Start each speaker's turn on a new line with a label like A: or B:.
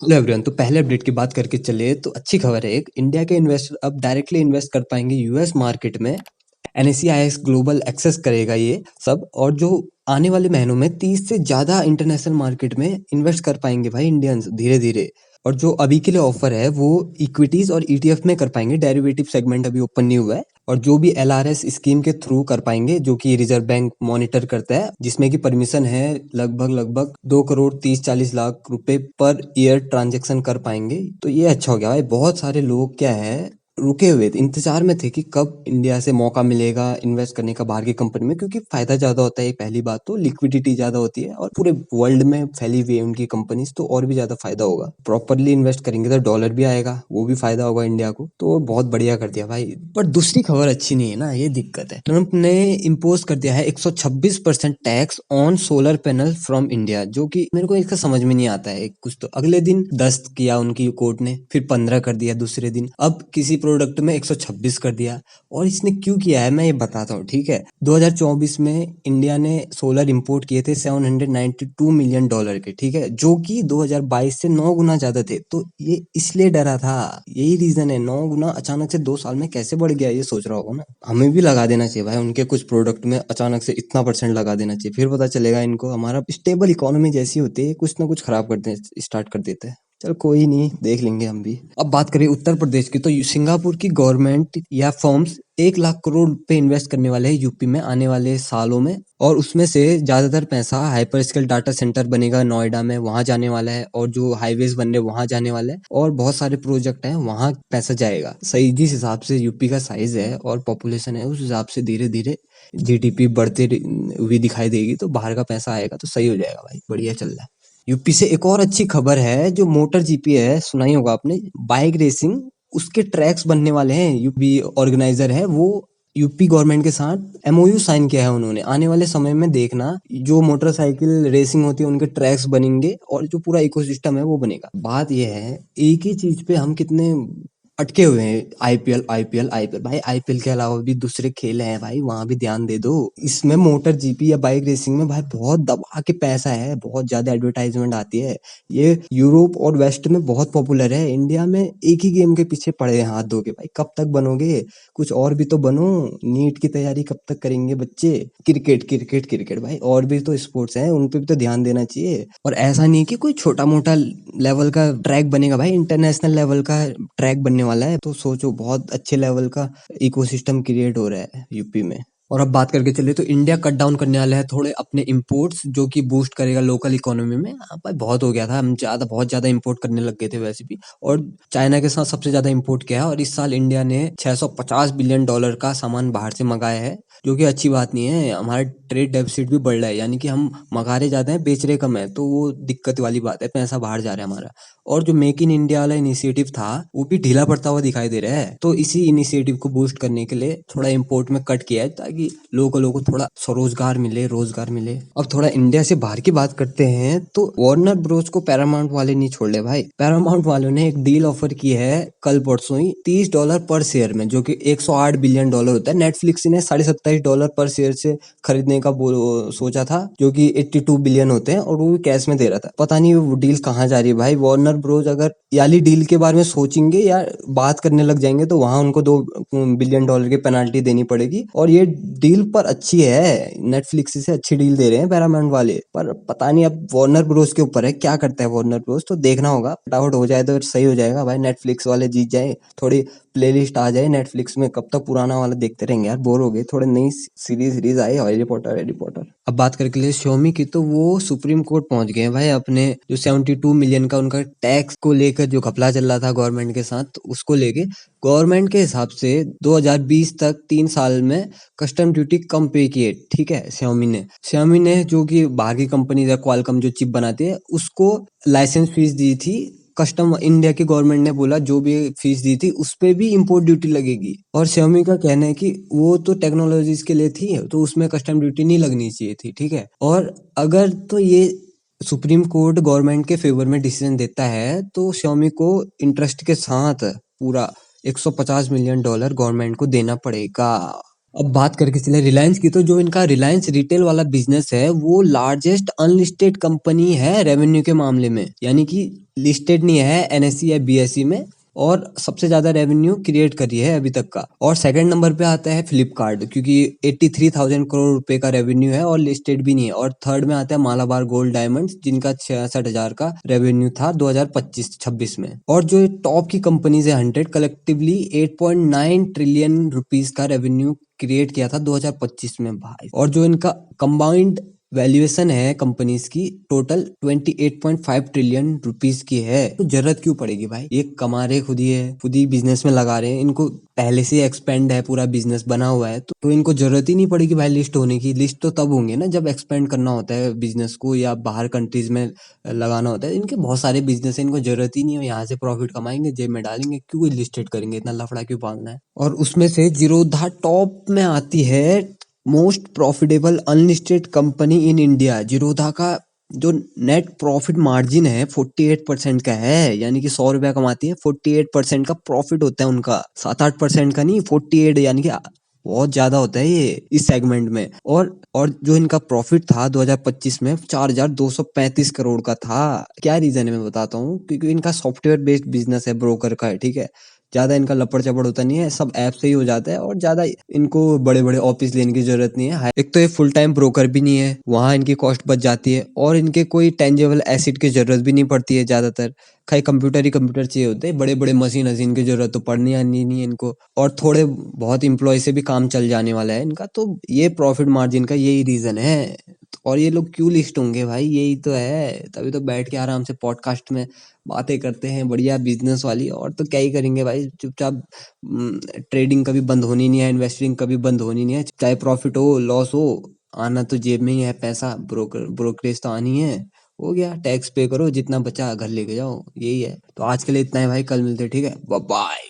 A: Hello everyone. तो पहले update की बात करके चले तो अच्छी खबर है। एक इंडिया के इन्वेस्टर अब डायरेक्टली इन्वेस्ट कर पाएंगे यूएस मार्केट में। एनएससी आईएक्स ग्लोबल एक्सेस करेगा ये सब, और जो आने वाले महीनों में 30 से ज्यादा इंटरनेशनल मार्केट में इन्वेस्ट कर पाएंगे भाई इंडियंस धीरे धीरे। और जो अभी के लिए ऑफर है वो इक्विटीज और ईटीएफ में कर पाएंगे। डेरिवेटिव सेगमेंट अभी ओपन नहीं हुआ है। और जो भी एलआरएस स्कीम के थ्रू कर पाएंगे, जो कि रिजर्व बैंक मॉनिटर करता है, जिसमें की परमिशन है लगभग लगभग 2 करोड़ 30-40 लाख रुपए पर ईयर ट्रांजेक्शन कर पाएंगे। तो ये अच्छा हो गया भाई। बहुत सारे लोग क्या है रुके हुए थे, इंतजार में थे कि कब इंडिया से मौका मिलेगा इन्वेस्ट करने का बाहर की कंपनी में, क्योंकि फायदा ज्यादा होता है। पहली बात तो लिक्विडिटी ज्यादा होती है और पूरे वर्ल्ड में फैली हुई है उनकी कंपनीज, तो और भी ज्यादा फायदा होगा। प्रॉपरली इन्वेस्ट करेंगे तो डॉलर भी आएगा, वो भी फायदा होगा इंडिया को। तो बहुत बढ़िया कर दिया भाई। पर दूसरी खबर अच्छी नहीं है ना, ये दिक्कत है। ट्रम्प ने इम्पोज कर दिया है 126% tax on solar panel from India, जो कि मेरे को इसका समझ में नहीं आता है। कुछ तो अगले दिन 10 किया उनकी कोर्ट ने, फिर 15 कर दिया दूसरे दिन, अब किसी प्रोडक्ट में 126 कर दिया। और इसने क्यों किया है मैं ये बताता हूँ, ठीक है। 2024 में इंडिया ने सोलर इंपोर्ट किए थे $792 मिलियन के, ठीक है, जो कि 2022 से 9 गुना ज्यादा थे। तो ये इसलिए डरा था, यही रीजन है। 9 गुना अचानक से 2 साल में कैसे बढ़ गया, ये सोच रहा होगा ना। हमें भी लगा देना चाहिए भाई उनके कुछ प्रोडक्ट में, अचानक से इतना परसेंट लगा देना चाहिए। फिर पता चलेगा इनको। हमारा स्टेबल इकोनॉमी जैसी होती है, कुछ ना कुछ खराब करते स्टार्ट कर देते हैं। चल कोई नहीं, देख लेंगे हम भी। अब बात करें उत्तर प्रदेश की, तो सिंगापुर की गवर्नमेंट या फर्म्स 1 लाख करोड़ पे इन्वेस्ट करने वाले हैं यूपी में आने वाले सालों में। और उसमें से ज्यादातर पैसा हाइपर स्केल डाटा सेंटर बनेगा नोएडा में, वहां जाने वाला है। और जो हाईवेज बन रहे वहां जाने वाला है, और बहुत सारे प्रोजेक्ट हैं वहां पैसा जाएगा। सही, जिस हिसाब से यूपी का साइज है और पॉपुलेशन है, उस हिसाब से धीरे धीरे जीडीपी बढ़ते हुई दिखाई देगी। तो बाहर का पैसा आएगा तो सही हो जाएगा भाई, बढ़िया चल रहा है। यूपी से एक और अच्छी खबर है, जो मोटर जीपी है, सुना ही होगा आपने, बाइक रेसिंग, उसके ट्रैक्स बनने वाले हैं। यूपी ऑर्गेनाइजर है वो, यूपी गवर्नमेंट के साथ एमओयू साइन किया है उन्होंने। आने वाले समय में देखना, जो मोटरसाइकिल रेसिंग होती है उनके ट्रैक्स बनेंगे और जो पूरा इकोसिस्टम है वो बनेगा। बात यह है, एक ही चीज पे हम कितने अटके हुए हैं। आईपीएल आईपीएल आईपीएल भाई, आईपीएल के अलावा भी दूसरे खेल हैं भाई, वहां भी ध्यान दे दो। इसमें मोटर जीपी या बाइक रेसिंग में भाई बहुत दबा के पैसा है, बहुत ज्यादा एडवर्टाइजमेंट आती है। ये यूरोप और वेस्ट में बहुत पॉपुलर है। इंडिया में एक ही गेम के पीछे पड़े हैं हाथ धो के। भाई कब तक बनोगे, कुछ और भी तो बनो। नीट की तैयारी कब तक करेंगे बच्चे। क्रिकेट क्रिकेट क्रिकेट भाई, और भी तो स्पोर्ट्स हैं, उन पे भी तो ध्यान देना चाहिए। और ऐसा नहीं कि कोई छोटा मोटा लेवल का ट्रैक बनेगा भाई, इंटरनेशनल लेवल का ट्रैक बनने वाला है। तो सोचो, बहुत अच्छे लेवल का इकोसिस्टम क्रिएट हो रहा है यूपी में। और अब बात करके चले तो इंडिया कट डाउन करने वाला है थोड़े अपने इंपोर्ट्स, जो कि बूस्ट करेगा लोकल इकोनॉमी में। अब भाई बहुत हो गया था, हम बहुत ज्यादा इंपोर्ट करने लग गए थे वैसे भी। और चाइना के साथ सबसे ज्यादा इंपोर्ट किया है। और इस साल इंडिया ने $650 बिलियन का सामान बाहर से मंगाया है, जो कि अच्छी बात नहीं है। हमारा ट्रेड डेफिसिट भी बढ़ रहा है, यानी कि हम मंगा रहे ज्यादा है, बेच रहे कम है। तो वो दिक्कत वाली बात है, पैसा बाहर जा रहा है हमारा। और जो मेक इन इंडिया वाला इनिशिएटिव था, वो भी ढीला पड़ता हुआ दिखाई दे रहा है। तो इसी इनिशिएटिव को बूस्ट करने के लिए थोड़ा इंपोर्ट में कट किया है, ताकि लोगों को थोड़ा स्वरोजगार मिले, रोजगार मिले। अब थोड़ा इंडिया से बाहर की बात करते हैं, तो वार्नर ब्रोस को पैरामाउंट वाले नहीं छोड़ रहे भाई। पैरामाउंट वालों ने एक डील ऑफर की है कल परसों ही, $30 पर शेयर में, जो कि $108 बिलियन होता है। नेटफ्लिक्स ने $27.5 पर शेयर से खरीदने का सोचा था, जो कि 82 बिलियन होते हैं, और वो भी कैश में दे रहा था। पता नहीं वो डील कहाँ जा रही है भाई। वार्नर ब्रोस अगर याली डील के बारे में सोचेंगे या बात करने लग जाएंगे, तो वहां उनको $2 बिलियन की पेनाल्टी देनी पड़ेगी। और ये डील पर अच्छी है, नेटफ्लिक्स से अच्छी डील दे रहे हैं पैरामाउंट वाले। पर पता नहीं, अब वार्नर ब्रोस के ऊपर है क्या करता है वार्नर ब्रोस, तो देखना होगा। फटाफट हो जाए तो सही हो जाएगा भाई, नेटफ्लिक्स वाले जीत जाए, थोड़ी प्लेलिस्ट आ जाए नेटफ्लिक्स में। कब तक पुराना वाला देखते रहेंगे यार, बोर हो गए। थोड़े नई सीरीज आई, हैरी पॉटर। अब बात करके लिए Xiaomi की, तो वो सुप्रीम कोर्ट पहुंच गए हैं भाई। अपने जो 72 मिलियन का उनका टैक्स को लेकर जो घपला चल रहा था गवर्नमेंट के साथ, तो उसको लेके गवर्नमेंट के हिसाब से 2020 तक 3 साल में कस्टम ड्यूटी कम पे की है, ठीक है। Xiaomi ने जो कि बाहर की कंपनी है क्वालकॉम जो चिप बनाती है, उसको लाइसेंस फीस दी थी। कस्टम इंडिया की गवर्नमेंट ने बोला जो भी फीस दी थी उस पे भी इंपोर्ट ड्यूटी लगेगी। और Xiaomi का कहना है कि वो तो टेक्नोलॉजीज के लिए थी, तो उसमें कस्टम ड्यूटी नहीं लगनी चाहिए थी, ठीक है। और अगर तो ये सुप्रीम कोर्ट गवर्नमेंट के फेवर में डिसीजन देता है, तो Xiaomi को इंटरेस्ट के साथ पूरा $150 मिलियन गवर्नमेंट को देना पड़ेगा। अब बात करके चले रिलायंस की, तो जो इनका रिलायंस रिटेल वाला बिजनेस है वो लार्जेस्ट अनलिस्टेड कंपनी है रेवेन्यू के मामले में, यानी कि लिस्टेड नहीं है एनएससी या बीएसई में, और सबसे ज्यादा रेवेन्यू क्रिएट करी है अभी तक का। और सेकंड नंबर पे आता है फ्लिपकार्ट, क्योंकि 83,000 करोड़ रुपए का रेवेन्यू है और लिस्टेड भी नहीं है। और थर्ड में आता है मालाबार गोल्ड डायमंड्स, जिनका 66,000 का रेवेन्यू था 2025-26 में। और जो टॉप की कंपनीज है 100 कलेक्टिवली 8.9 ट्रिलियन रुपीस का रेवेन्यू क्रिएट किया था 2025 में भाई। और जो इनका कंबाइंड वैल्यूएशन है कंपनीज की टोटल 28.5 ट्रिलियन रुपीस की है। तो जरूरत क्यों पड़ेगी भाई, ये कमा रहे खुद ही है, खुद ही बिजनेस में लगा रहे हैं, इनको पहले से एक्सपेंड है, पूरा बिजनेस बना हुआ है, तो इनको जरूरत ही नहीं पड़ेगी भाई लिस्ट होने की। लिस्ट तो तब होंगे ना जब एक्सपेंड करना होता है बिजनेस को या बाहर कंट्रीज में लगाना होता है। इनके बहुत सारे बिजनेस है, इनको जरूरत ही नहीं है, यहाँ से प्रॉफिट कमाएंगे जेब में डालेंगे, क्यों लिस्टेड करेंगे, इतना लफड़ा क्यों पालना है। और उसमें से जीरोधा टॉप में आती है most profitable unlisted company in India. Zerodha का जो नेट प्रॉफिट मार्जिन है 48% का है, यानी कि 100 रुपया कमाती है, 48% का प्रॉफिट होता है उनका, 7-8% का नहीं, 48, यानी कि बहुत ज्यादा होता है ये इस सेगमेंट में। और जो इनका प्रॉफिट था 2025 में 4,235 करोड़ का था। क्या रीजन है मैं बताता हूँ, क्योंकि इनका सॉफ्टवेयर बेस्ड बिजनेस है, ब्रोकर का है, ठीक है। ज्यादा इनका लपड़ चपड़ होता नहीं है, सब ऐप से ही हो जाता है, और ज्यादा इनको बड़े बड़े ऑफिस लेने की जरूरत नहीं है। एक तो ये फुल टाइम ब्रोकर भी नहीं है, वहां इनकी कॉस्ट बच जाती है, और इनके कोई टेंजेबल एसिड की जरूरत भी नहीं पड़ती है ज्यादातर। खाली कंप्यूटर ही कंप्यूटर चाहिए होते हैं, बड़े बड़े मशीन हसीन की जरूरत तो पड़नी आनी नहीं है इनको, और थोड़े बहुत इम्प्लॉय से भी काम चल जाने वाला है इनका। तो ये प्रॉफिट मार्जिन का यही रीजन है। और ये लोग क्यों लिस्ट होंगे भाई, यही तो है, तभी तो बैठ के आराम से पॉडकास्ट में बातें करते हैं बढ़िया बिजनेस वाली। और तो क्या ही करेंगे भाई, चुपचाप ट्रेडिंग कभी बंद होनी नहीं है, इन्वेस्टिंग कभी बंद होनी नहीं है, चाहे प्रॉफिट हो लॉस हो, आना तो जेब में ही है पैसा, ब्रोकरेज तो आनी है। हो गया, टैक्स पे करो, जितना बचा घर लेके जाओ, यही है। तो आज के लिए इतना है भाई, कल मिलते हैं, ठीक है, बाय बाय।